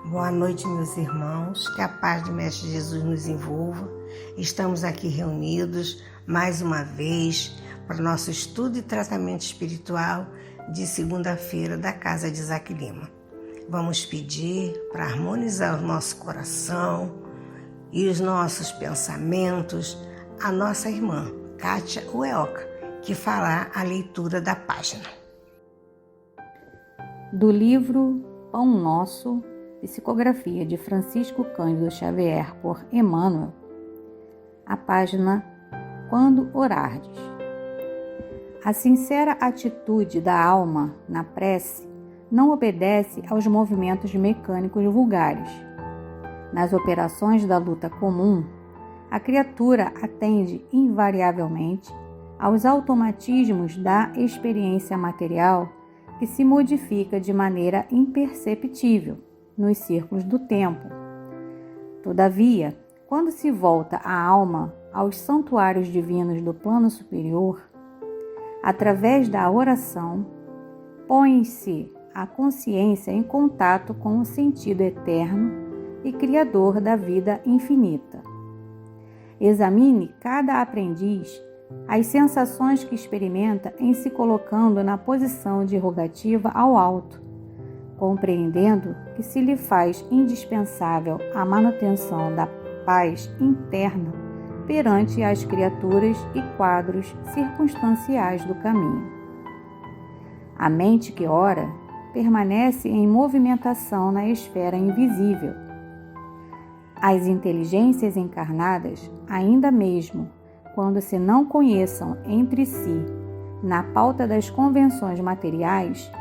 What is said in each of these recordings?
Boa noite, meus irmãos, que a paz do Mestre Jesus nos envolva. Estamos aqui reunidos mais uma vez para o nosso estudo e tratamento espiritual de segunda-feira da Casa de Isaac Lima. Vamos pedir para harmonizar o nosso coração e os nossos pensamentos a nossa irmã, Kátia Ueoca, que fará a leitura da página. Do livro Pão Nosso, psicografia de Francisco Cândido Xavier por Emmanuel, a página Quando Orardes. A sincera atitude da alma na prece não obedece aos movimentos mecânicos vulgares. Nas operações da luta comum, a criatura atende invariavelmente aos automatismos da experiência material que se modifica de maneira imperceptível nos círculos do tempo. Todavia, quando se volta a alma aos santuários divinos do plano superior, através da oração, põe-se a consciência em contato com o sentido eterno e criador da vida infinita. Examine cada aprendiz as sensações que experimenta em se colocando na posição de rogativa ao alto, compreendendo que se lhe faz indispensável a manutenção da paz interna perante as criaturas e quadros circunstanciais do caminho. A mente que ora permanece em movimentação na esfera invisível. As inteligências encarnadas, ainda mesmo quando se não conheçam entre si na pauta das convenções materiais,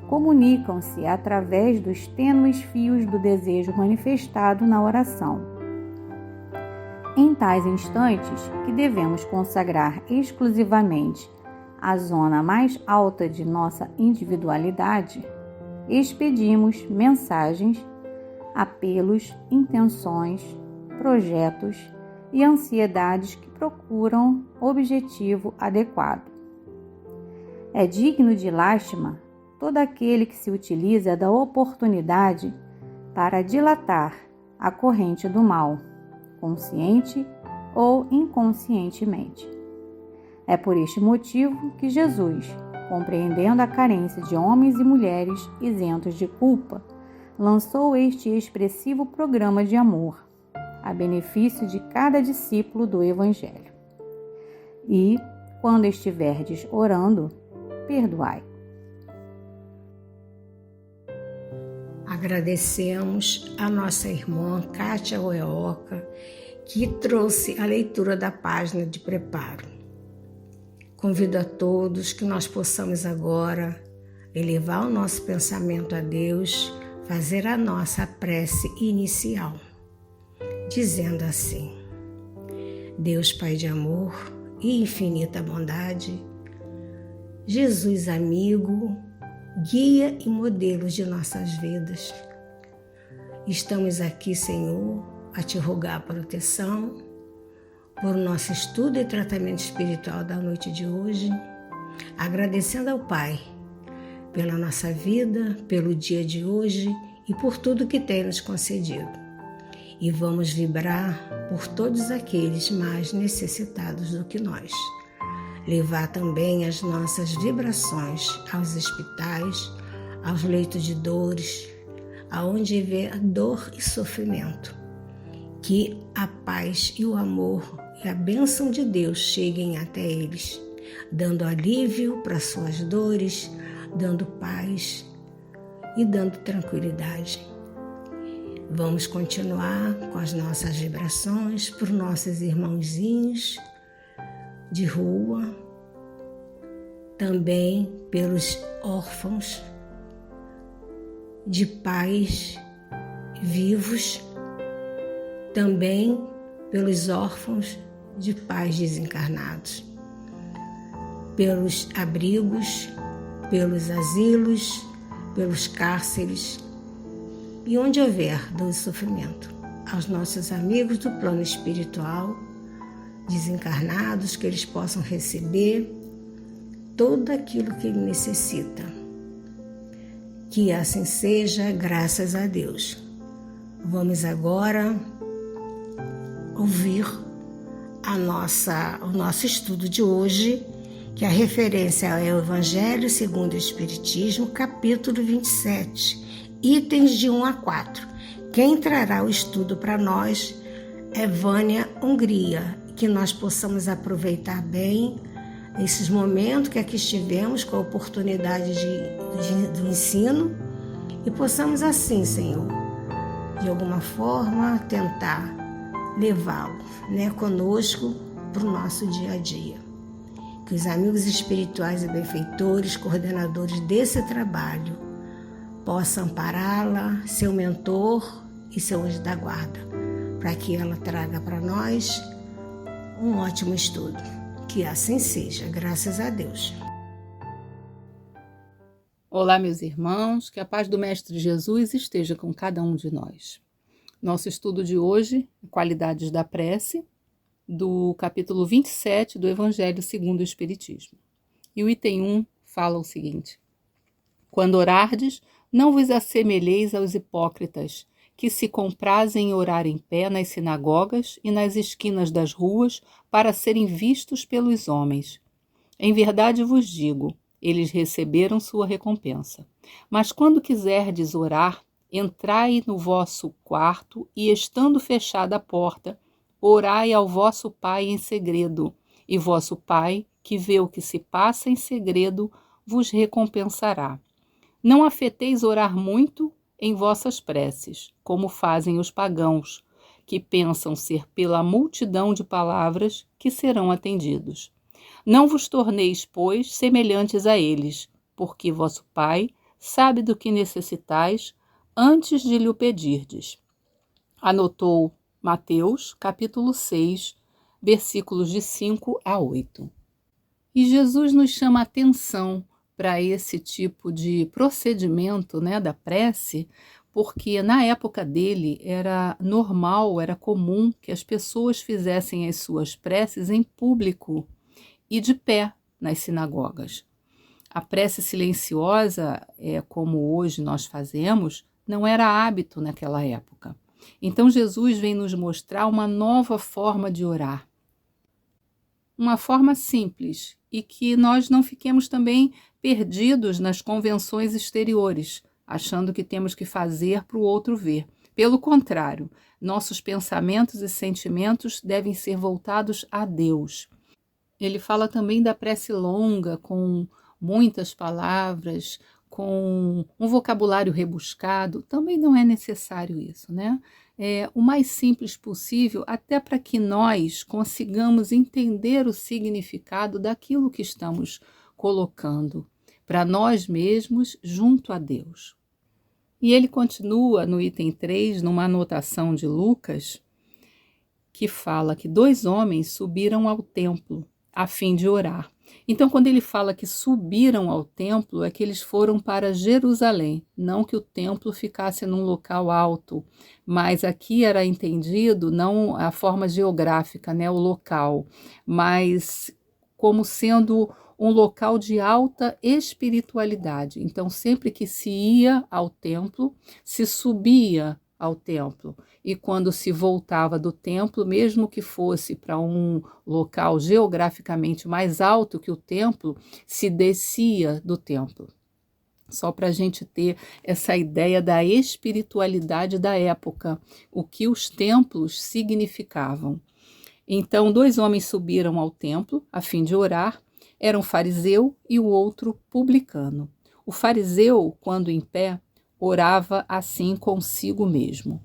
comunicam-se através dos tênues fios do desejo manifestado na oração. Em tais instantes, que devemos consagrar exclusivamente a zona mais alta de nossa individualidade, expedimos mensagens, apelos, intenções, projetos e ansiedades que procuram objetivo adequado. É digno de lástima todo aquele que se utiliza da oportunidade para dilatar a corrente do mal, consciente ou inconscientemente. É por este motivo que Jesus, compreendendo a carência de homens e mulheres isentos de culpa, lançou este expressivo programa de amor, a benefício de cada discípulo do Evangelho. E, quando estiverdes orando, perdoai. Agradecemos a nossa irmã Kátia Ueoca, que trouxe a leitura da página de preparo. Convido a todos que nós possamos agora elevar o nosso pensamento a Deus, fazer a nossa prece inicial, dizendo assim: Deus Pai de amor e infinita bondade, Jesus amigo, guia e modelo de nossas vidas. Estamos aqui, Senhor, a te rogar proteção por nosso estudo e tratamento espiritual da noite de hoje, agradecendo ao Pai pela nossa vida, pelo dia de hoje e por tudo que tem nos concedido. E vamos vibrar por todos aqueles mais necessitados do que nós. Levar também as nossas vibrações aos hospitais, aos leitos de dores, aonde houver dor e sofrimento. Que a paz e o amor e a bênção de Deus cheguem até eles, dando alívio para suas dores, dando paz e dando tranquilidade. Vamos continuar com as nossas vibrações por nossos irmãozinhos de rua, também pelos órfãos de pais vivos, também pelos órfãos de pais desencarnados, pelos abrigos, pelos asilos, pelos cárceres e onde houver dor e sofrimento, aos nossos amigos do plano espiritual, desencarnados, que eles possam receber tudo aquilo que ele necessita. Que assim seja, graças a Deus. Vamos agora ouvir o nosso estudo de hoje, que a referência é o Evangelho segundo o Espiritismo, capítulo 27, itens de 1 a 4. Quem trará o estudo para nós é Vânia Hungria, que nós possamos aproveitar bem esses momentos que aqui estivemos com a oportunidade do ensino e possamos assim, Senhor, de alguma forma tentar levá-lo, conosco para o nosso dia a dia. Que os amigos espirituais e benfeitores, coordenadores desse trabalho, possam ampará-la, seu mentor e seu anjo da guarda, para que ela traga para nós um ótimo estudo. Que assim seja, graças a Deus. Olá, meus irmãos, que a paz do Mestre Jesus esteja com cada um de nós. Nosso estudo de hoje, Qualidades da Prece, do capítulo 27 do Evangelho segundo o Espiritismo. E o item 1 fala o seguinte: quando orardes, não vos assemelheis aos hipócritas, que se comprazem em orar em pé nas sinagogas e nas esquinas das ruas para serem vistos pelos homens. Em verdade vos digo, eles receberam sua recompensa. Mas quando quiserdes orar, entrai no vosso quarto e, estando fechada a porta, orai ao vosso Pai em segredo, e vosso Pai, que vê o que se passa em segredo, vos recompensará. Não afeteis orar muito em vossas preces, como fazem os pagãos, que pensam ser pela multidão de palavras que serão atendidos. Não vos torneis, pois, semelhantes a eles, porque vosso Pai sabe do que necessitais antes de lhe o pedirdes. Anotou Mateus, capítulo 6, versículos de 5 a 8. E Jesus nos chama a atenção para esse tipo de procedimento, da prece, porque na época dele era normal, era comum que as pessoas fizessem as suas preces em público e de pé nas sinagogas. A prece silenciosa, como hoje nós fazemos, não era hábito naquela época. Então Jesus vem nos mostrar uma nova forma de orar. Uma forma simples e que nós não fiquemos também perdidos nas convenções exteriores, achando que temos que fazer para o outro ver. Pelo contrário, nossos pensamentos e sentimentos devem ser voltados a Deus. Ele fala também da prece longa, com muitas palavras, com um vocabulário rebuscado. Também não é necessário isso, o mais simples possível, até para que nós consigamos entender o significado daquilo que estamos colocando para nós mesmos junto a Deus. E ele continua no item 3, numa anotação de Lucas, que fala que 2 homens subiram ao templo a fim de orar. Então, quando ele fala que subiram ao templo, é que eles foram para Jerusalém, não que o templo ficasse num local alto, mas aqui era entendido não a forma geográfica, o local, mas como sendo um local de alta espiritualidade. Então, sempre que se ia ao templo, se subia ao templo. E quando se voltava do templo, mesmo que fosse para um local geograficamente mais alto que o templo, se descia do templo. Só para a gente ter essa ideia da espiritualidade da época, o que os templos significavam. Então, 2 homens subiram ao templo a fim de orar, era um fariseu e o outro publicano. O fariseu, quando em pé, orava assim consigo mesmo: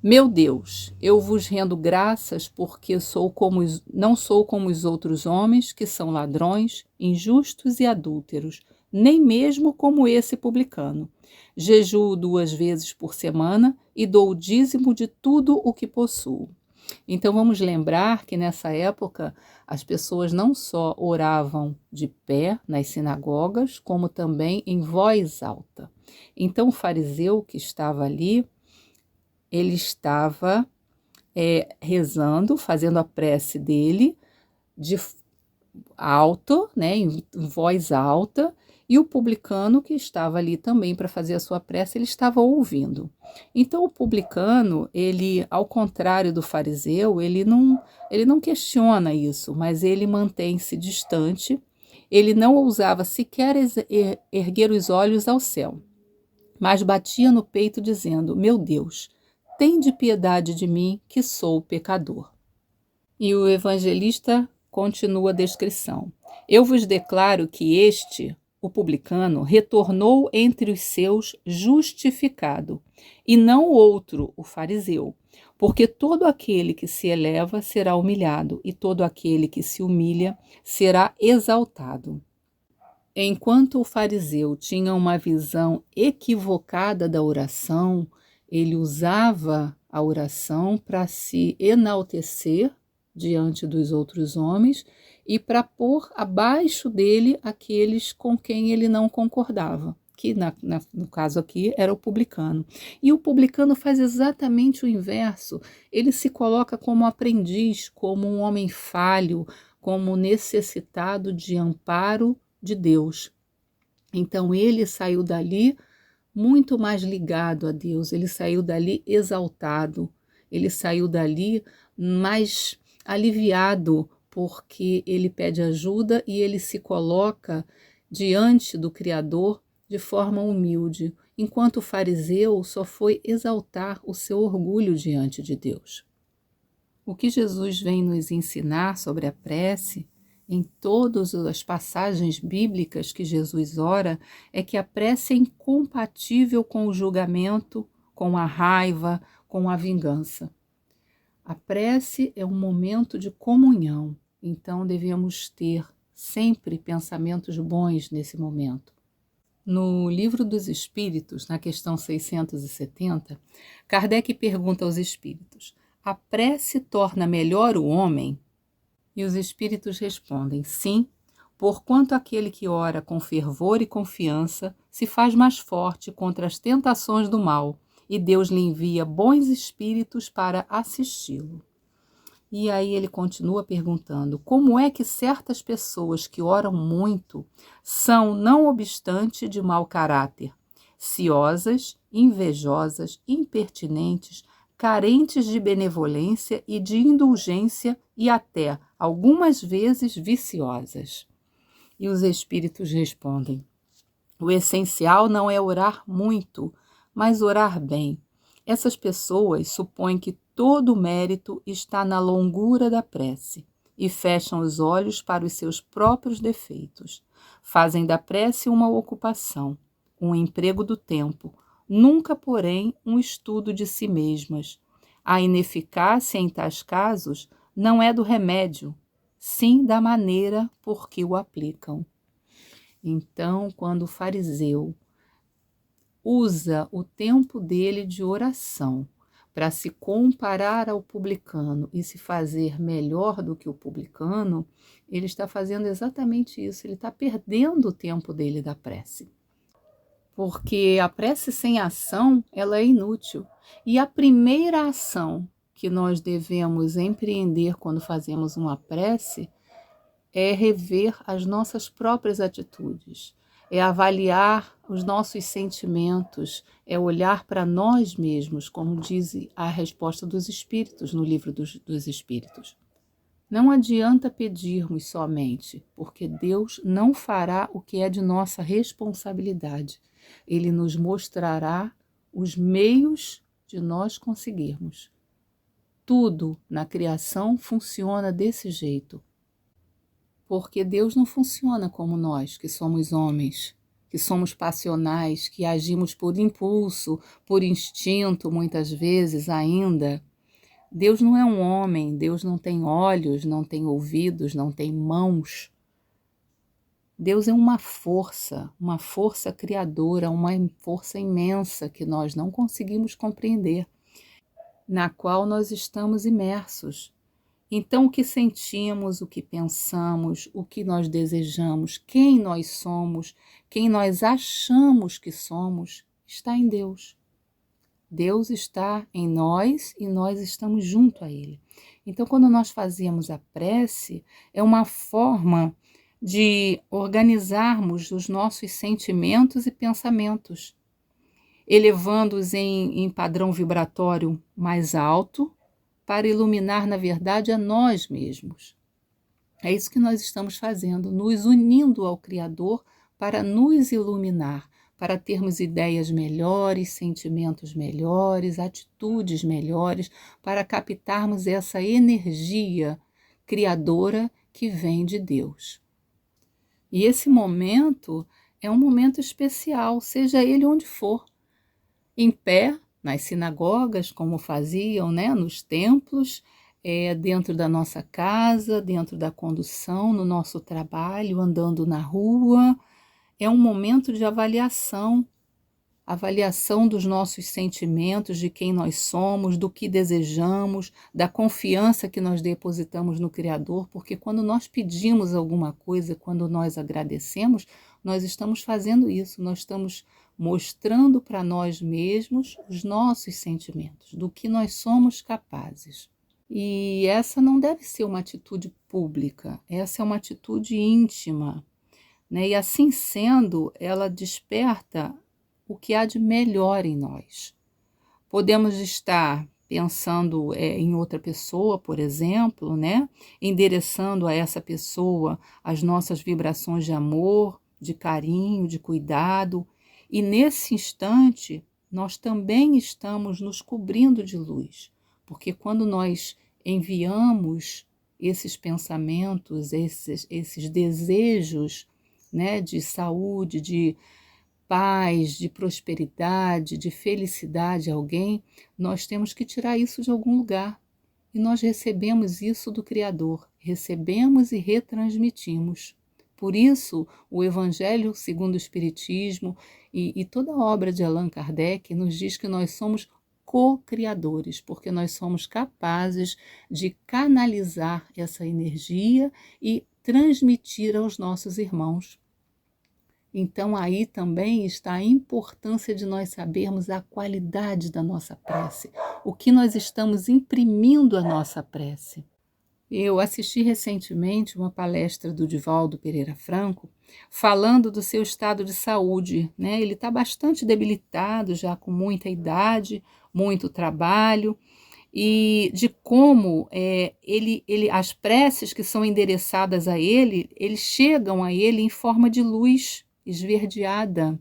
meu Deus, eu vos rendo graças porque não sou como os outros homens que são ladrões, injustos e adúlteros, nem mesmo como esse publicano. Jejuo 2 vezes por semana e dou o dízimo de tudo o que possuo. Então vamos lembrar que nessa época as pessoas não só oravam de pé nas sinagogas, como também em voz alta. Então o fariseu que estava ali, ele estava rezando, fazendo a prece dele de alto, em voz alta, e E o publicano, que estava ali também para fazer a sua prece, ele estava ouvindo. Então o publicano, ele, ao contrário do fariseu, ele não questiona isso, mas ele mantém-se distante. Ele não ousava sequer erguer os olhos ao céu, mas batia no peito dizendo: meu Deus, tende piedade de mim, que sou pecador. E o evangelista continua a descrição: eu vos declaro que este, o publicano, retornou entre os seus justificado, e não outro, o fariseu. Porque todo aquele que se eleva será humilhado, e todo aquele que se humilha será exaltado. Enquanto o fariseu tinha uma visão equivocada da oração, ele usava a oração para se enaltecer diante dos outros homens e para pôr abaixo dele aqueles com quem ele não concordava, que no caso aqui era o publicano. E o publicano faz exatamente o inverso, ele se coloca como aprendiz, como um homem falho, como necessitado de amparo de Deus. Então ele saiu dali muito mais ligado a Deus, ele saiu dali exaltado, ele saiu dali mais aliviado, porque ele pede ajuda e ele se coloca diante do Criador de forma humilde, enquanto o fariseu só foi exaltar o seu orgulho diante de Deus. O que Jesus vem nos ensinar sobre a prece, em todas as passagens bíblicas que Jesus ora, é que a prece é incompatível com o julgamento, com a raiva, com a vingança. A prece é um momento de comunhão, então devemos ter sempre pensamentos bons nesse momento. No Livro dos Espíritos, na questão 670, Kardec pergunta aos espíritos: a prece torna melhor o homem? E os espíritos respondem: sim, porquanto aquele que ora com fervor e confiança se faz mais forte contra as tentações do mal, e Deus lhe envia bons espíritos para assisti-lo. E aí ele continua perguntando: como é que certas pessoas que oram muito são, não obstante, de mau caráter, ciosas, invejosas, impertinentes, carentes de benevolência e de indulgência e até, algumas vezes, viciosas? E os espíritos respondem: o essencial não é orar muito, mas orar bem. Essas pessoas supõem que todo o mérito está na longura da prece e fecham os olhos para os seus próprios defeitos. Fazem da prece uma ocupação, um emprego do tempo, nunca, porém, um estudo de si mesmas. A ineficácia em tais casos não é do remédio, sim da maneira por que o aplicam. Então, quando o fariseu usa o tempo dele de oração para se comparar ao publicano e se fazer melhor do que o publicano, ele está fazendo exatamente isso, ele está perdendo o tempo dele da prece. Porque a prece sem ação, ela é inútil. E a primeira ação que nós devemos empreender quando fazemos uma prece é rever as nossas próprias atitudes, é avaliar os nossos sentimentos, é olhar para nós mesmos, como diz a resposta dos Espíritos no Livro dos Espíritos. Não adianta pedirmos somente, porque Deus não fará o que é de nossa responsabilidade. Ele nos mostrará os meios de nós conseguirmos. Tudo na criação funciona desse jeito. Porque Deus não funciona como nós, que somos homens, que somos passionais, que agimos por impulso, por instinto, muitas vezes ainda. Deus não é um homem, Deus não tem olhos, não tem ouvidos, não tem mãos. Deus é uma força criadora, uma força imensa que nós não conseguimos compreender, na qual nós estamos imersos. Então, o que sentimos, o que pensamos, o que nós desejamos, quem nós somos, quem nós achamos que somos, está em Deus. Deus está em nós e nós estamos junto a Ele. Então, quando nós fazemos a prece, é uma forma de organizarmos os nossos sentimentos e pensamentos, elevando-os em padrão vibratório mais alto, para iluminar, na verdade, a nós mesmos. É isso que nós estamos fazendo, nos unindo ao Criador para nos iluminar, para termos ideias melhores, sentimentos melhores, atitudes melhores, para captarmos essa energia criadora que vem de Deus. E esse momento é um momento especial, seja ele onde for, em pé, nas sinagogas, como faziam, né, nos templos, dentro da nossa casa, dentro da condução, no nosso trabalho, andando na rua. É um momento de avaliação dos nossos sentimentos, de quem nós somos, do que desejamos, da confiança que nós depositamos no Criador, porque quando nós pedimos alguma coisa, quando nós agradecemos, nós estamos fazendo isso, nós estamos mostrando para nós mesmos os nossos sentimentos, do que nós somos capazes. E essa não deve ser uma atitude pública, essa é uma atitude íntima, né? E assim sendo, ela desperta o que há de melhor em nós. Podemos estar pensando em outra pessoa, por exemplo, né? Endereçando a essa pessoa as nossas vibrações de amor, de carinho, de cuidado, e nesse instante nós também estamos nos cobrindo de luz, porque quando nós enviamos esses pensamentos, esses desejos, né, de saúde, de paz, de prosperidade, de felicidade a alguém, nós temos que tirar isso de algum lugar. E nós recebemos isso do Criador, recebemos e retransmitimos. Por isso, o Evangelho segundo o Espiritismo e toda a obra de Allan Kardec nos diz que nós somos co-criadores, porque nós somos capazes de canalizar essa energia e transmitir aos nossos irmãos. Então, aí também está a importância de nós sabermos a qualidade da nossa prece, o que nós estamos imprimindo à nossa prece. Eu assisti recentemente uma palestra do Divaldo Pereira Franco, falando do seu estado de saúde, né? Ele está bastante debilitado, já com muita idade, muito trabalho, e de como as preces que são endereçadas a ele, eles chegam a ele em forma de luz esverdeada.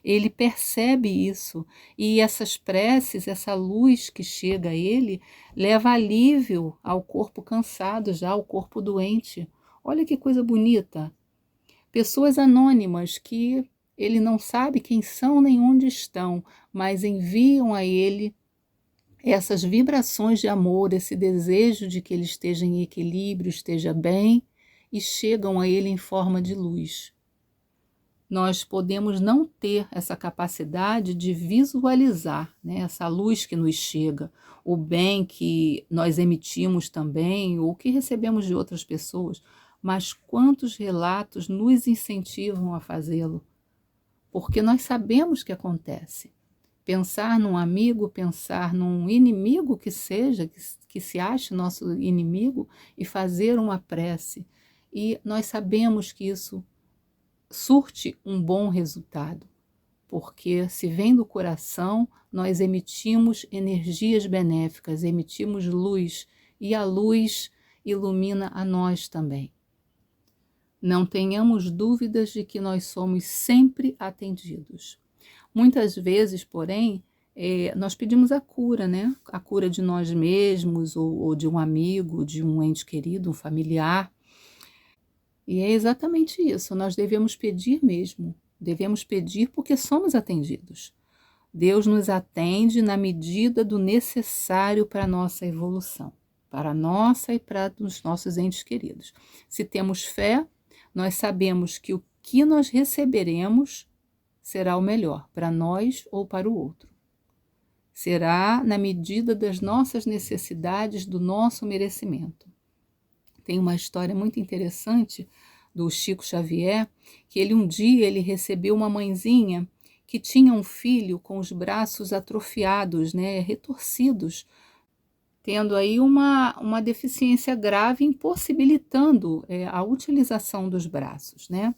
Ele percebe isso, e essas preces, essa luz que chega a ele, leva alívio ao corpo cansado já, ao corpo doente. Olha que coisa bonita. Pessoas anônimas que ele não sabe quem são nem onde estão, mas enviam a ele essas vibrações de amor, esse desejo de que ele esteja em equilíbrio, esteja bem, e chegam a ele em forma de luz. Nós podemos não ter essa capacidade de visualizar, né, essa luz que nos chega, o bem que nós emitimos também, ou que recebemos de outras pessoas, mas quantos relatos nos incentivam a fazê-lo? Porque nós sabemos que acontece. Pensar num amigo, pensar num inimigo que seja, que se ache nosso inimigo, e fazer uma prece. E nós sabemos que isso surte um bom resultado, porque se vem do coração, nós emitimos energias benéficas, emitimos luz, e a luz ilumina a nós também. Não tenhamos dúvidas de que nós somos sempre atendidos. Muitas vezes, porém, nós pedimos a cura, né? A cura de nós mesmos, ou de um amigo, de um ente querido, um familiar. E é exatamente isso, nós devemos pedir mesmo, devemos pedir porque somos atendidos. Deus nos atende na medida do necessário para a nossa evolução, para a nossa e para os nossos entes queridos. Se temos fé, nós sabemos que o que nós receberemos será o melhor para nós ou para o outro. Será na medida das nossas necessidades, do nosso merecimento. Tem uma história muito interessante do Chico Xavier, que um dia ele recebeu uma mãezinha que tinha um filho com os braços atrofiados, né, retorcidos, tendo aí uma deficiência grave, impossibilitando a utilização dos braços, né?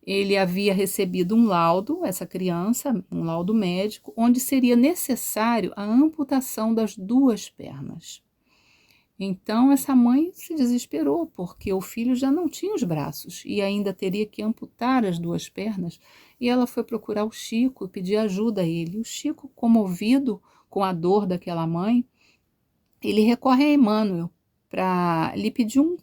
Ele havia recebido um laudo, essa criança, um laudo médico, onde seria necessário a amputação das 2 pernas. Então, essa mãe se desesperou, porque o filho já não tinha os braços e ainda teria que amputar as 2 pernas. E ela foi procurar o Chico e pedir ajuda a ele. O Chico, comovido com a dor daquela mãe, ele recorre a Emmanuel para lhe pedir um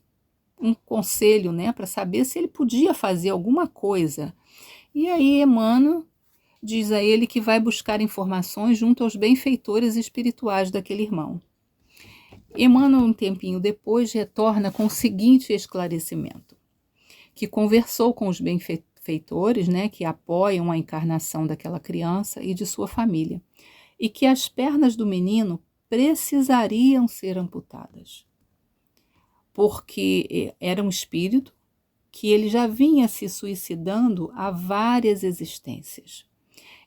conselho, né, para saber se ele podia fazer alguma coisa. E aí Emmanuel diz a ele que vai buscar informações junto aos benfeitores espirituais daquele irmão. Emmanuel, um tempinho depois, retorna com o seguinte esclarecimento, que conversou com os benfeitores, né, que apoiam a encarnação daquela criança e de sua família, e que as pernas do menino precisariam ser amputadas, porque era um espírito que ele já vinha se suicidando há várias existências.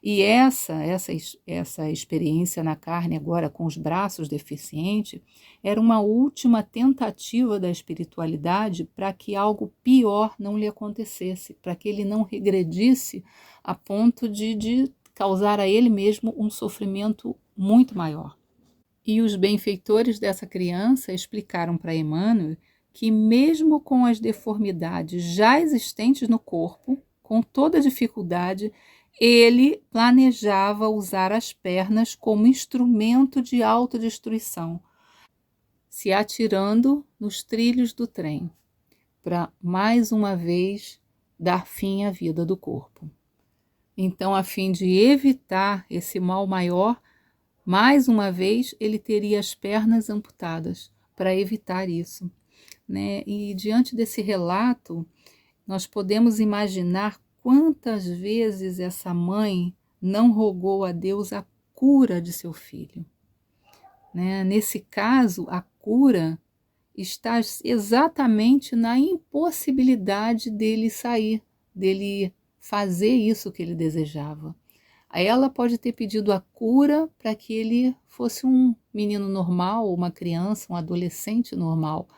E essa experiência na carne agora com os braços deficientes era uma última tentativa da espiritualidade para que algo pior não lhe acontecesse, para que ele não regredisse a ponto de causar a ele mesmo um sofrimento muito maior. E os benfeitores dessa criança explicaram para Emmanuel que mesmo com as deformidades já existentes no corpo, com toda a dificuldade, ele planejava usar as pernas como instrumento de autodestruição, se atirando nos trilhos do trem, para mais uma vez dar fim à vida do corpo. Então, a fim de evitar esse mal maior, mais uma vez ele teria as pernas amputadas para evitar isso, né? E diante desse relato, nós podemos imaginar quantas vezes essa mãe não rogou a Deus a cura de seu filho, né? Nesse caso, a cura está exatamente na impossibilidade dele sair, dele fazer isso que ele desejava. Ela pode ter pedido a cura para que ele fosse um menino normal, uma criança, um adolescente normal,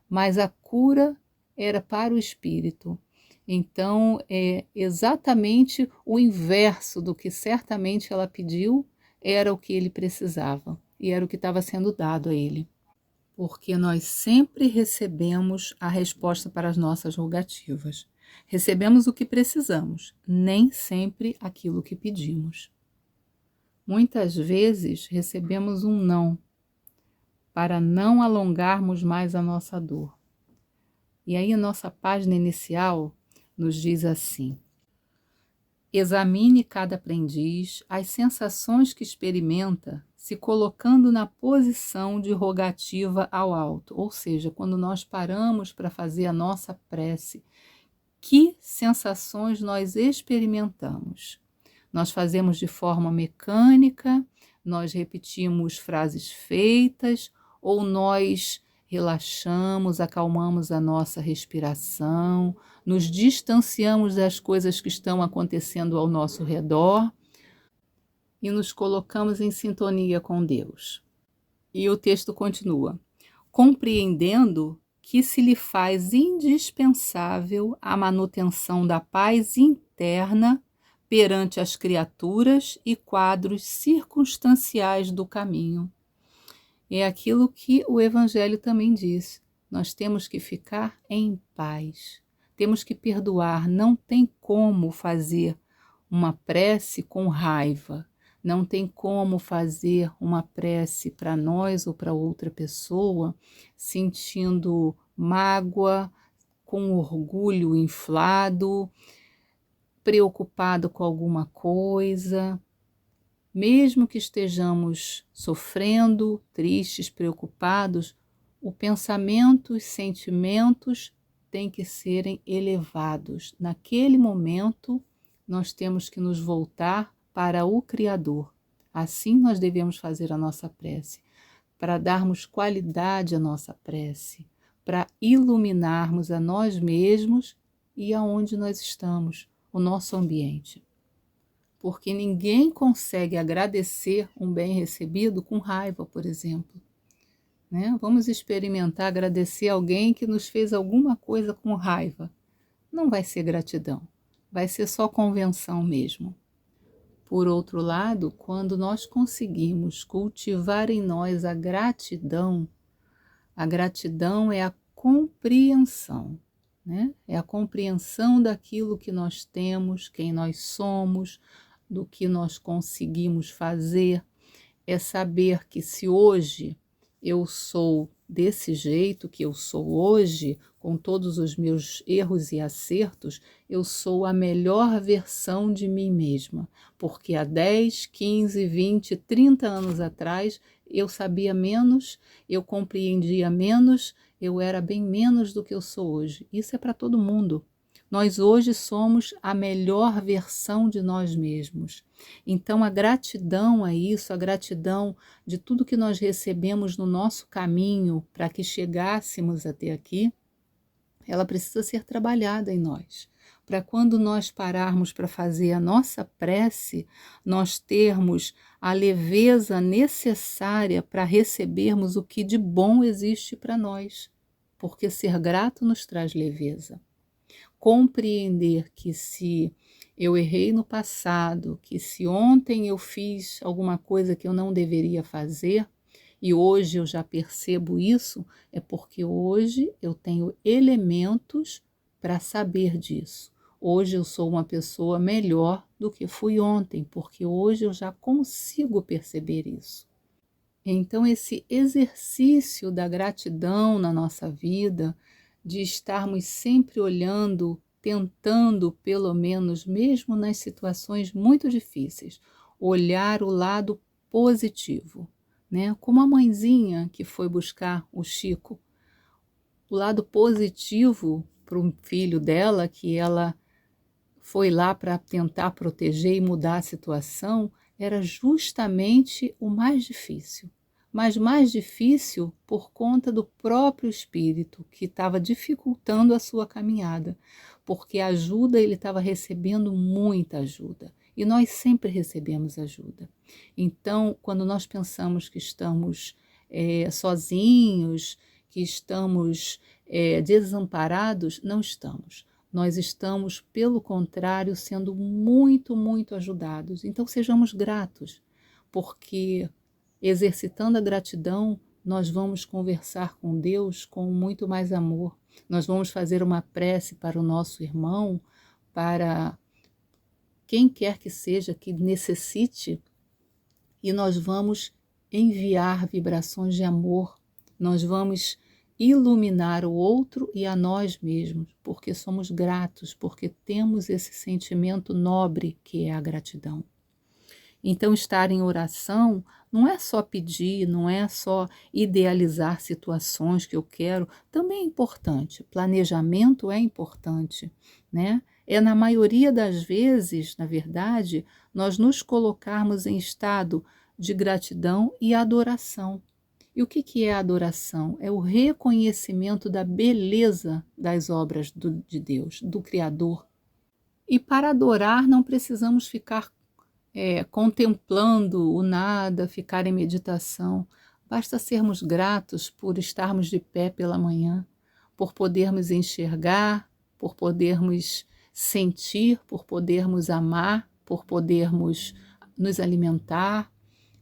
mas a cura era para o espírito. Então, é exatamente o inverso do que certamente ela pediu, era o que ele precisava e era o que estava sendo dado a ele. Porque nós sempre recebemos a resposta para as nossas rogativas. Recebemos o que precisamos, nem sempre aquilo que pedimos. Muitas vezes recebemos um não, para não alongarmos mais a nossa dor. E aí a nossa página inicial nos diz assim: examine cada aprendiz as sensações que experimenta se colocando na posição de rogativa ao alto, ou seja, quando nós paramos para fazer a nossa prece, que sensações nós experimentamos? Nós fazemos de forma mecânica, nós repetimos frases feitas, ou nós relaxamos, acalmamos a nossa respiração, nos distanciamos das coisas que estão acontecendo ao nosso redor e nos colocamos em sintonia com Deus. E o texto continua: compreendendo que se lhe faz indispensável a manutenção da paz interna perante as criaturas e quadros circunstanciais do caminho. É aquilo que o Evangelho também diz. Nós temos que ficar em paz, temos que perdoar. Não tem como fazer uma prece com raiva, não tem como fazer uma prece para nós ou para outra pessoa sentindo mágoa, com orgulho inflado, preocupado com alguma coisa. Mesmo que estejamos sofrendo, tristes, preocupados, o pensamento e os sentimentos têm que serem elevados. Naquele momento, nós temos que nos voltar para o Criador. Assim nós devemos fazer a nossa prece, para darmos qualidade à nossa prece, para iluminarmos a nós mesmos e aonde nós estamos, o nosso ambiente. Porque ninguém consegue agradecer um bem recebido com raiva, por exemplo. né? Vamos experimentar agradecer alguém que nos fez alguma coisa com raiva. Não vai ser gratidão, vai ser só convenção mesmo. Por outro lado, quando nós conseguimos cultivar em nós a gratidão é a compreensão, né? É a compreensão daquilo que nós temos, quem nós somos, do que nós conseguimos fazer. É saber que se hoje eu sou desse jeito que eu sou hoje, com todos os meus erros e acertos, eu sou a melhor versão de mim mesma, porque há 10, 15, 20, 30 anos atrás eu sabia menos, eu compreendia menos, eu era bem menos do que eu sou hoje. Isso é para todo mundo. Nós hoje somos a melhor versão de nós mesmos. Então, a gratidão a isso, a gratidão de tudo que nós recebemos no nosso caminho para que chegássemos até aqui, ela precisa ser trabalhada em nós. Para quando nós pararmos para fazer a nossa prece, nós termos a leveza necessária para recebermos o que de bom existe para nós. Porque ser grato nos traz leveza. Compreender que se eu errei no passado, que se ontem eu fiz alguma coisa que eu não deveria fazer e hoje eu já percebo isso, é porque hoje eu tenho elementos para saber disso. Hoje eu sou uma pessoa melhor do que fui ontem, porque hoje eu já consigo perceber isso. Então, esse exercício da gratidão na nossa vida, de estarmos sempre olhando, tentando, pelo menos, mesmo nas situações muito difíceis, olhar o lado positivo, né? Como a mãezinha que foi buscar o Chico. O lado positivo para o filho dela, que ela foi lá para tentar proteger e mudar a situação, era justamente o mais difícil. Mas mais difícil por conta do próprio espírito que estava dificultando a sua caminhada, porque a ajuda ele estava recebendo muita ajuda e nós sempre recebemos ajuda. Então, quando nós pensamos que estamos sozinhos, que estamos desamparados, não estamos. Nós estamos, pelo contrário, sendo muito, muito ajudados. Então, sejamos gratos, porque exercitando a gratidão, nós vamos conversar com Deus com muito mais amor. Nós vamos fazer uma prece para o nosso irmão, para quem quer que seja que necessite, e nós vamos enviar vibrações de amor. Nós vamos iluminar o outro e a nós mesmos, porque somos gratos, porque temos esse sentimento nobre que é a gratidão. Então, estar em oração não é só pedir, não é só idealizar situações que eu quero, também é importante. Planejamento é importante, né? É na maioria das vezes, na verdade, nós nos colocarmos em estado de gratidão e adoração. E o que é a adoração? É o reconhecimento da beleza das obras de Deus, do Criador. E para adorar não precisamos ficar contemplando o nada, ficar em meditação. Basta sermos gratos por estarmos de pé pela manhã, por podermos enxergar, por podermos sentir, por podermos amar, por podermos nos alimentar,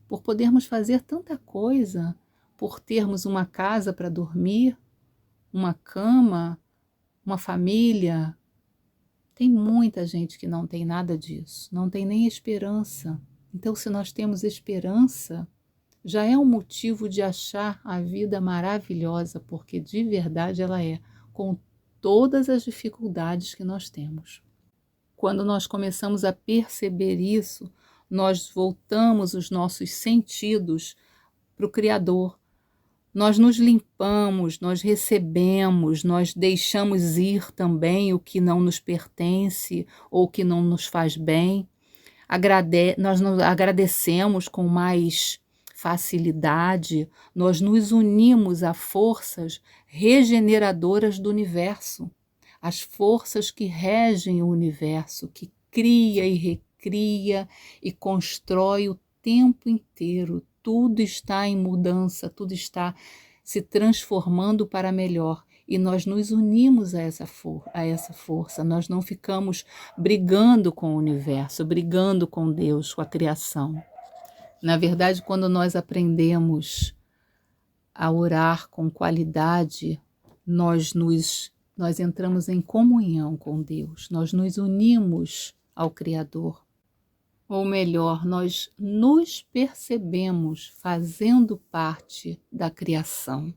por podermos fazer tanta coisa, por termos uma casa para dormir, uma cama, uma família. Tem muita gente que não tem nada disso, não tem nem esperança. Então, se nós temos esperança, já é um motivo de achar a vida maravilhosa, porque de verdade ela é, com todas as dificuldades que nós temos. Quando nós começamos a perceber isso, nós voltamos os nossos sentidos para o Criador. Nós nos limpamos, nós recebemos, nós deixamos ir também o que não nos pertence ou que não nos faz bem. Nós nos agradecemos com mais facilidade, nós nos unimos a forças regeneradoras do universo, as forças que regem o universo, que cria e recria e constrói o tempo inteiro. Tudo está em mudança, tudo está se transformando para melhor. E nós nos unimos a essa força, nós não ficamos brigando com o universo, brigando com Deus, com a criação. Na verdade, quando nós aprendemos a orar com qualidade, nós entramos em comunhão com Deus, nós nos unimos ao Criador. Ou melhor, nós nos percebemos fazendo parte da criação,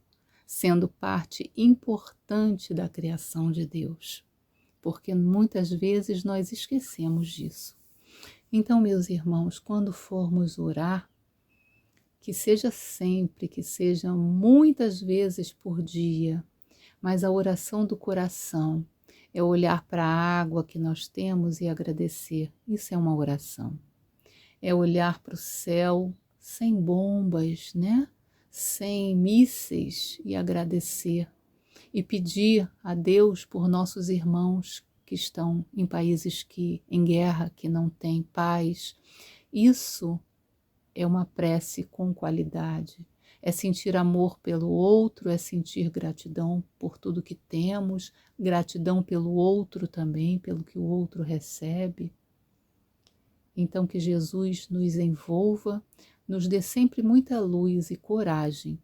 sendo parte importante da criação de Deus, porque muitas vezes nós esquecemos disso. Então, meus irmãos, quando formos orar, que seja sempre, que seja muitas vezes por dia, mas a oração do coração é olhar para a água que nós temos e agradecer. Isso é uma oração. É olhar para o céu sem bombas, né? Sem mísseis e agradecer. E pedir a Deus por nossos irmãos que estão em países em guerra, que não têm paz. Isso é uma prece com qualidade. É sentir amor pelo outro, é sentir gratidão por tudo que temos, gratidão pelo outro também, pelo que o outro recebe. Então que Jesus nos envolva, nos dê sempre muita luz e coragem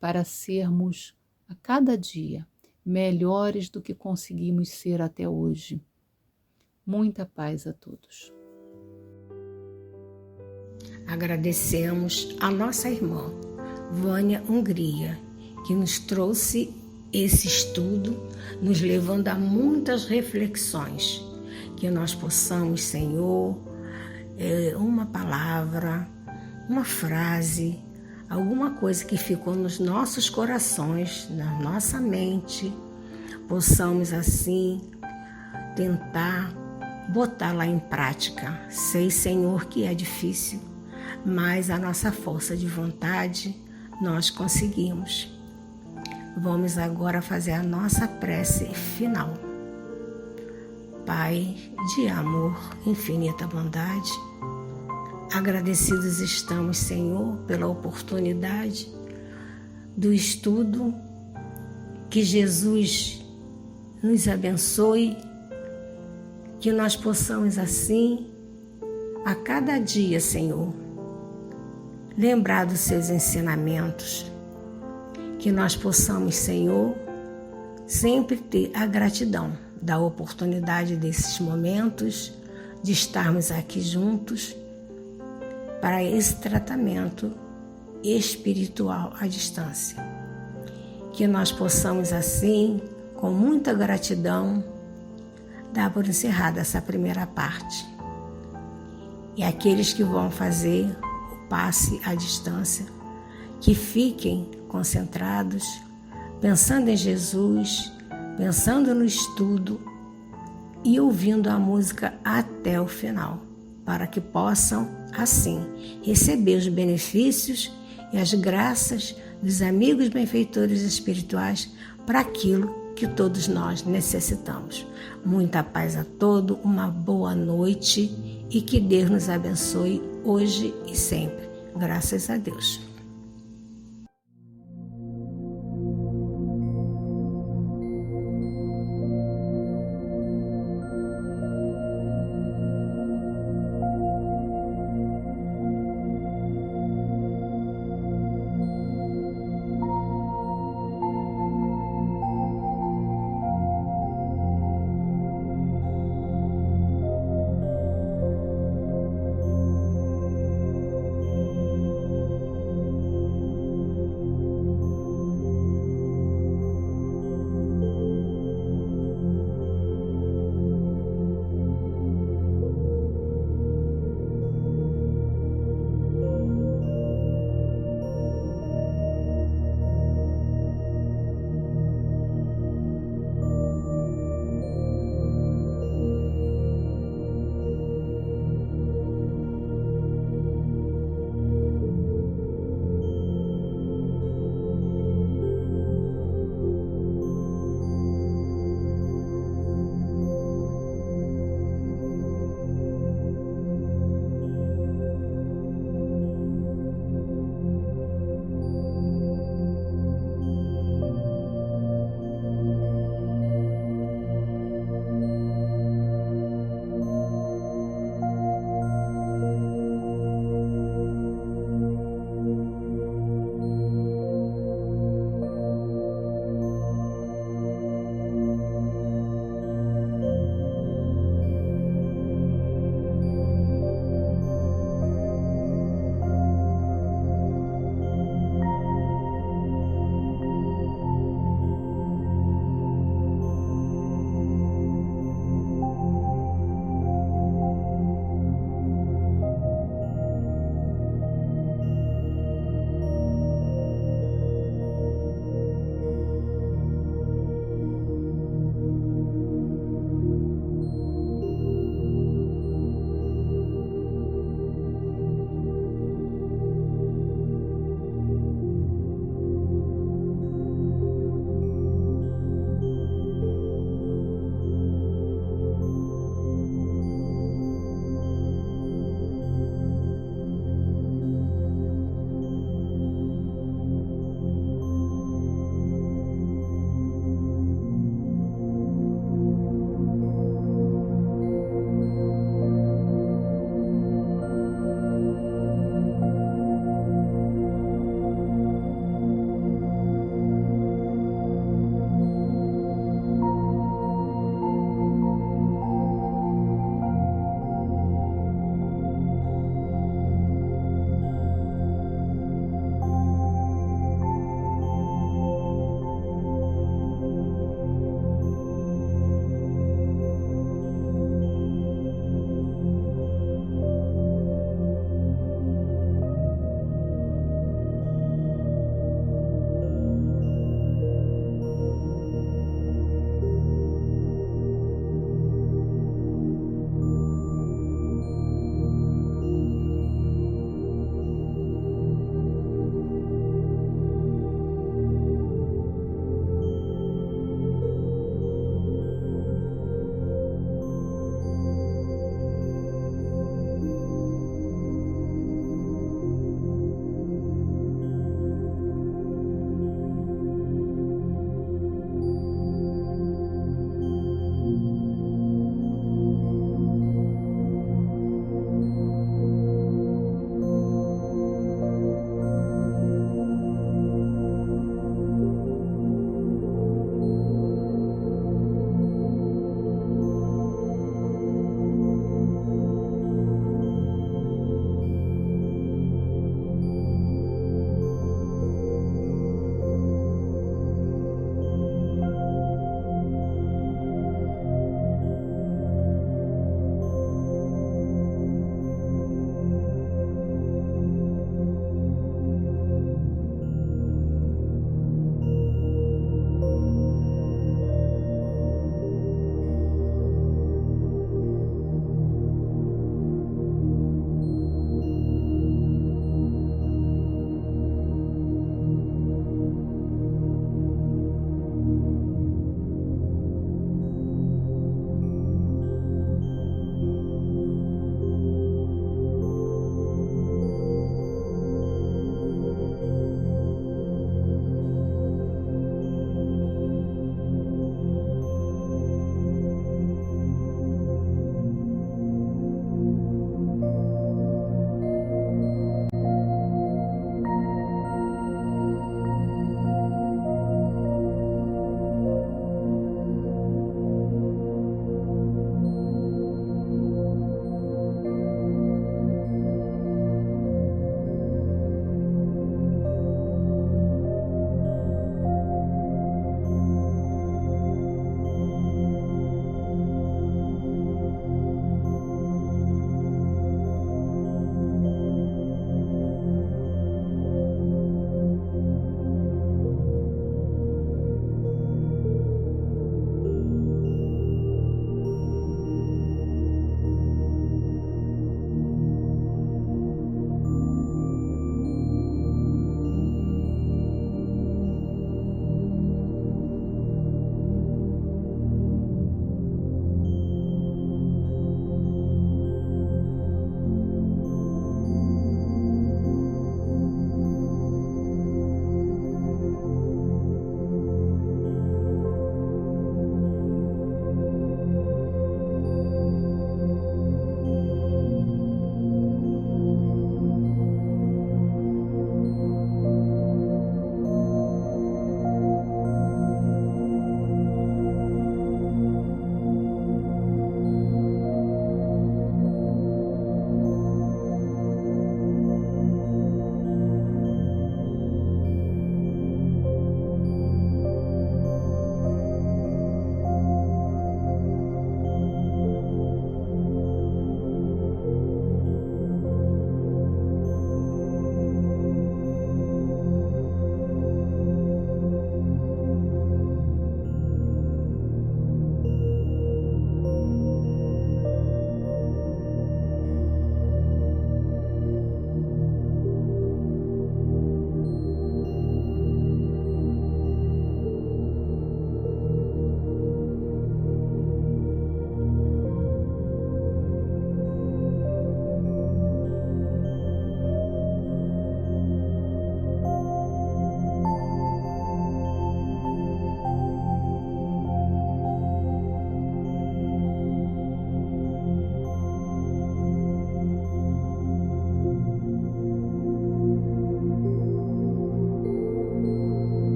para sermos a cada dia melhores do que conseguimos ser até hoje. Muita paz a todos. Agradecemos a nossa irmã, Vânia Hungria, que nos trouxe esse estudo, nos levando a muitas reflexões. Que nós possamos, Senhor, uma palavra, uma frase, alguma coisa que ficou nos nossos corações, na nossa mente, possamos assim tentar botar lá em prática. Sei, Senhor, que é difícil, mas a nossa força de vontade nós conseguimos. Vamos agora fazer a nossa prece final. Pai de amor, infinita bondade, agradecidos estamos, Senhor, pela oportunidade do estudo. Que Jesus nos abençoe, que nós possamos assim, a cada dia, Senhor, lembrar dos seus ensinamentos, que nós possamos, Senhor, sempre ter a gratidão da oportunidade desses momentos, de estarmos aqui juntos para esse tratamento espiritual à distância. Que nós possamos assim, com muita gratidão, dar por encerrada essa primeira parte. E aqueles que vão fazer o passe à distância, que fiquem concentrados, pensando em Jesus, pensando no estudo e ouvindo a música até o final, para que possam, assim, receber os benefícios e as graças dos amigos benfeitores espirituais para aquilo que todos nós necessitamos. Muita paz a todos, uma boa noite e que Deus nos abençoe hoje e sempre. Graças a Deus.